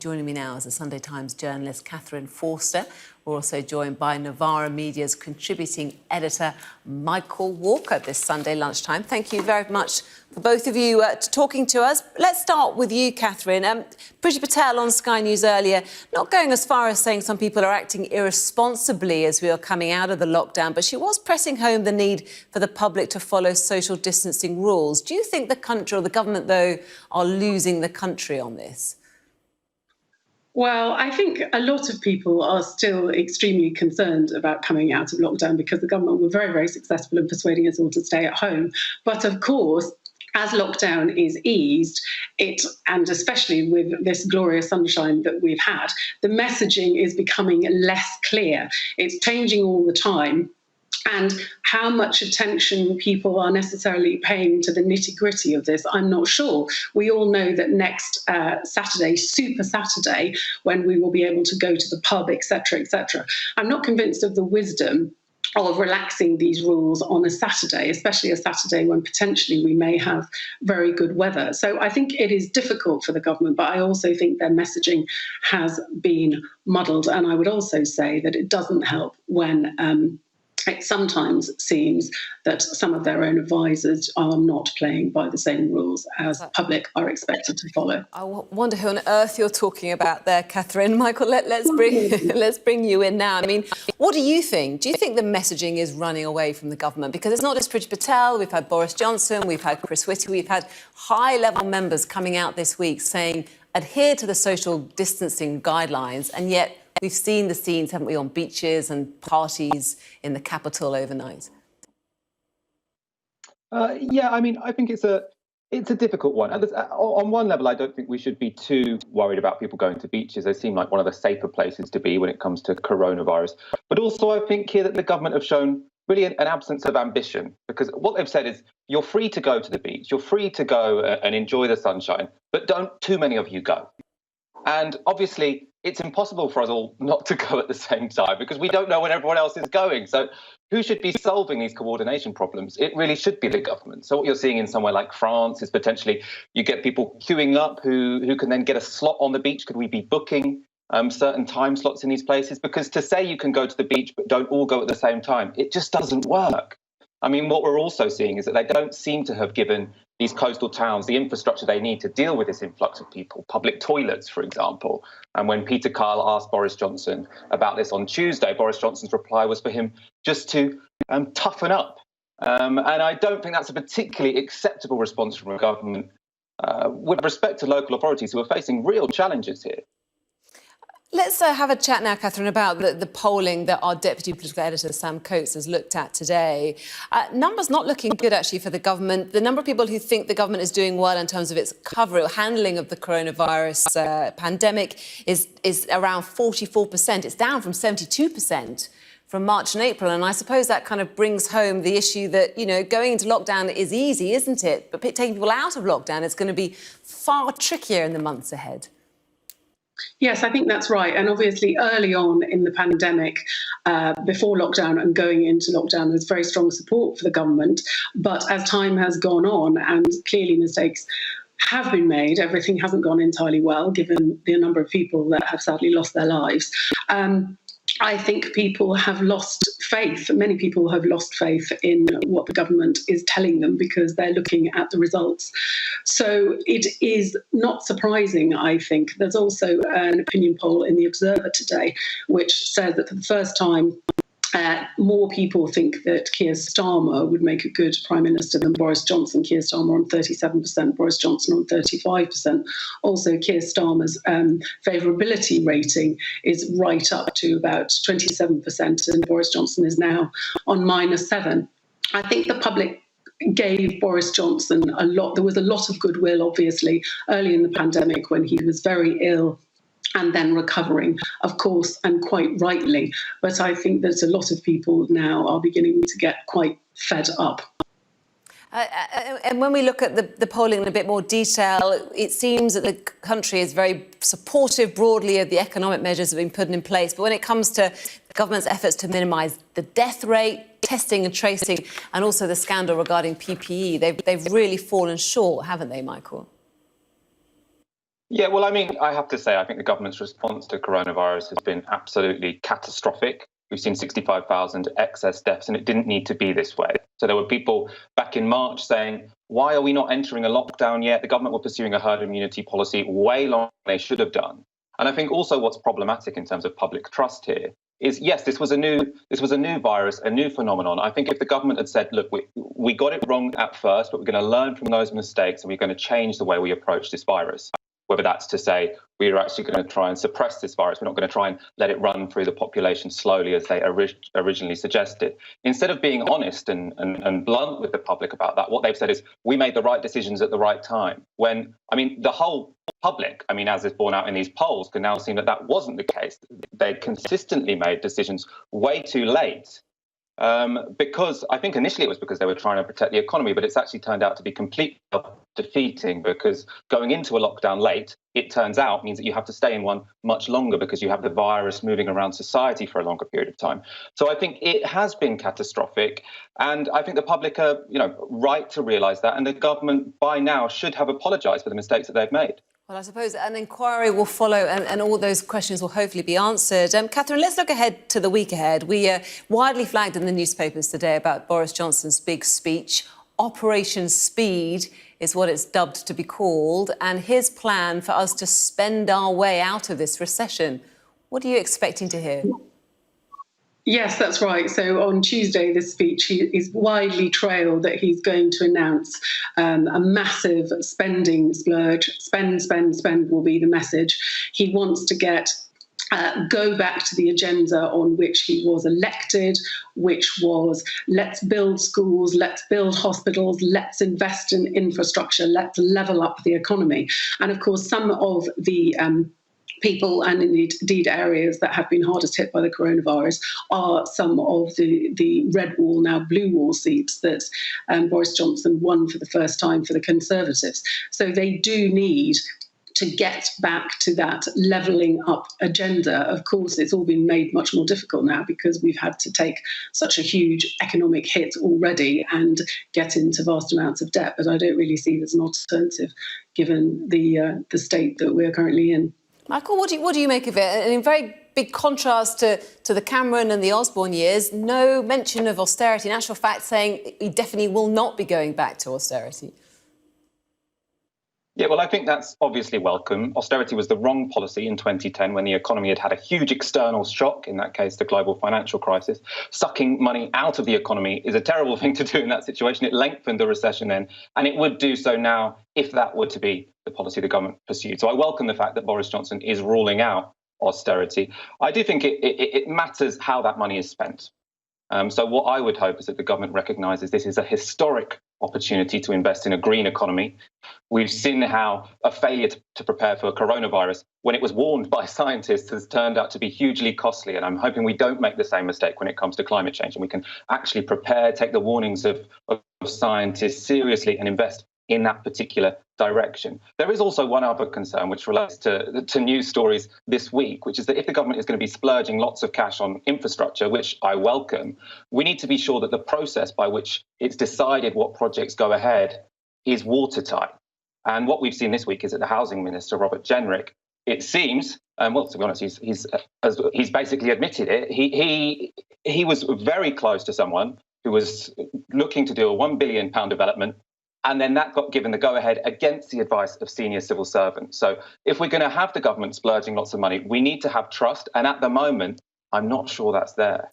joining me now is the Sunday Times journalist Catherine Forster. We're also joined by Novara Media's contributing editor Michael Walker this Sunday lunchtime. Thank you very much for both of you talking to us. Let's start with you, Catherine. Priti Patel on Sky News earlier, not going as far as saying some people are acting irresponsibly as we are coming out of the lockdown, but she was pressing home the need for the public to follow social distancing rules. Do you think the country or the government, though, are losing the country on this? Well, I think a lot of people are still extremely concerned about coming out of lockdown because the government were very, very successful in persuading us all to stay at home. But of course, as lockdown is eased, and especially with this glorious sunshine that we've had, the messaging is becoming less clear. It's changing all the time. And how much attention people are necessarily paying to the nitty-gritty of this, I'm not sure. We all know that next Saturday, Super Saturday, when we will be able to go to the pub, etc., etc., I'm not convinced of the wisdom of relaxing these rules on a Saturday, especially a Saturday when potentially we may have very good weather. So I think it is difficult for the government, but I also think their messaging has been muddled. And I would also say that it doesn't help when it sometimes seems that some of their own advisors are not playing by the same rules as the public are expected to follow. I wonder who on earth you're talking about there, Catherine. Michael, let's bring you in now. I mean, what do you think? Do you think the messaging is running away from the government? Because it's not just Priti Patel, we've had Boris Johnson, we've had Chris Whitty, we've had high-level members coming out this week saying adhere to the social distancing guidelines, and yet we've seen the scenes, haven't we, on beaches and parties in the capital overnight? Yeah, I mean, I think it's a difficult one. On one level, I don't think we should be too worried about people going to beaches. They seem like one of the safer places to be when it comes to coronavirus. But also, I think here that the government have shown really an absence of ambition, because what they've said is you're free to go to the beach, you're free to go and enjoy the sunshine, but don't too many of you go. And obviously, it's impossible for us all not to go at the same time because we don't know when everyone else is going. So who should be solving these coordination problems? It really should be the government. So what you're seeing in somewhere like France is potentially you get people queuing up who can then get a slot on the beach. Could we be booking certain time slots in these places? Because to say you can go to the beach but don't all go at the same time, it just doesn't work. I mean, what we're also seeing is that they don't seem to have given these coastal towns the infrastructure they need to deal with this influx of people, public toilets, for example. And when Peter Kyle asked Boris Johnson about this on Tuesday, Boris Johnson's reply was for him just to toughen up. And I don't think that's a particularly acceptable response from a government with respect to local authorities who are facing real challenges here. Let's have a chat now, Catherine, about the polling that our Deputy Political Editor, Sam Coates, has looked at today. Numbers not looking good, actually, for the government. The number of people who think the government is doing well in terms of its handling of the coronavirus pandemic is around 44%. It's down from 72% from March and April. And I suppose that kind of brings home the issue that, you know, going into lockdown is easy, isn't it? But taking people out of lockdown is going to be far trickier in the months ahead. Yes, I think that's right. And obviously early on in the pandemic, before lockdown and going into lockdown, there's very strong support for the government. But as time has gone on and clearly mistakes have been made, everything hasn't gone entirely well, given the number of people that have sadly lost their lives. I think people have lost faith. Many people have lost faith in what the government is telling them because they're looking at the results. So it is not surprising, I think. There's also an opinion poll in The Observer today, which says that for the first time, more people think that Keir Starmer would make a good Prime Minister than Boris Johnson. Keir Starmer on 37%, Boris Johnson on 35%. Also, Keir Starmer's favourability rating is right up to about 27%, and Boris Johnson is now on -7. I think the public gave Boris Johnson a lot. There was a lot of goodwill, obviously, early in the pandemic when he was very ill and then recovering, of course, and quite rightly. But I think that a lot of people now are beginning to get quite fed up. And when we look at the polling in a bit more detail, it seems that the country is very supportive broadly of the economic measures that have been put in place. But when it comes to the government's efforts to minimise the death rate, testing and tracing, and also the scandal regarding PPE, they've really fallen short, haven't they, Michael? Yeah, well, I mean, I have to say, I think the government's response to coronavirus has been absolutely catastrophic. We've seen 65,000 excess deaths, and it didn't need to be this way. So there were people back in March saying, why are we not entering a lockdown yet? The government were pursuing a herd immunity policy way longer than they should have done. And I think also what's problematic in terms of public trust here is, yes, this was a new virus, a new phenomenon. I think if the government had said, look, we got it wrong at first, but we're going to learn from those mistakes and we're going to change the way we approach this virus. Whether that's to say we're actually going to try and suppress this virus, we're not going to try and let it run through the population slowly as they originally suggested. Instead of being honest and blunt with the public about that, what they've said is we made the right decisions at the right time. When, I mean, the whole public, I mean, as is borne out in these polls, can now see that that wasn't the case. They consistently made decisions way too late. Because I think initially it was because they were trying to protect the economy, but it's actually turned out to be completely defeating, because going into a lockdown late, it turns out, means that you have to stay in one much longer because you have the virus moving around society for a longer period of time. So I think it has been catastrophic, and I think the public are, right to realise that, and the government by now should have apologised for the mistakes that they've made. Well, I suppose an inquiry will follow and all those questions will hopefully be answered. Catherine, let's look ahead to the week ahead. We widely flagged in the newspapers today about Boris Johnson's big speech. Operation Speed is what it's dubbed to be called, and his plan for us to spend our way out of this recession. What are you expecting to hear? Yes, that's right. So on Tuesday, this speech is widely trailed that he's going to announce a massive spending splurge. Spend, spend, spend will be the message. He wants to go back to the agenda on which he was elected, which was let's build schools, let's build hospitals, let's invest in infrastructure, let's level up the economy. And of course, some of the people and indeed areas that have been hardest hit by the coronavirus are some of the red wall, now blue wall seats that Boris Johnson won for the first time for the Conservatives. So they do need to get back to that levelling up agenda. Of course, it's all been made much more difficult now because we've had to take such a huge economic hit already and get into vast amounts of debt. But I don't really see there's an alternative given the state that we're currently in. Michael, what do you make of it? And in very big contrast to the Cameron and the Osborne years, no mention of austerity. In actual fact, saying he definitely will not be going back to austerity. Yeah, well, I think that's obviously welcome. Austerity was the wrong policy in 2010 when the economy had a huge external shock, in that case, the global financial crisis. Sucking money out of the economy is a terrible thing to do in that situation. It lengthened the recession then, and it would do so now if that were to be the policy the government pursued. So I welcome the fact that Boris Johnson is ruling out austerity. I do think it matters how that money is spent. So what I would hope is that the government recognises this is a historic opportunity to invest in a green economy. We've seen how a failure to prepare for a coronavirus, when it was warned by scientists, has turned out to be hugely costly. And I'm hoping we don't make the same mistake when it comes to climate change, and we can actually prepare, take the warnings of scientists seriously and invest in that particular direction. There is also one other concern which relates to news stories this week, which is that if the government is going to be splurging lots of cash on infrastructure, which I welcome, we need to be sure that the process by which it's decided what projects go ahead is watertight. And what we've seen this week is that the Housing Minister, Robert Jenrick, it seems, well, to be honest, he's basically admitted it. He was very close to someone who was looking to do a £1 billion development, and then that got given the go-ahead against the advice of senior civil servants. So if we're going to have the government splurging lots of money, we need to have trust. And at the moment, I'm not sure that's there.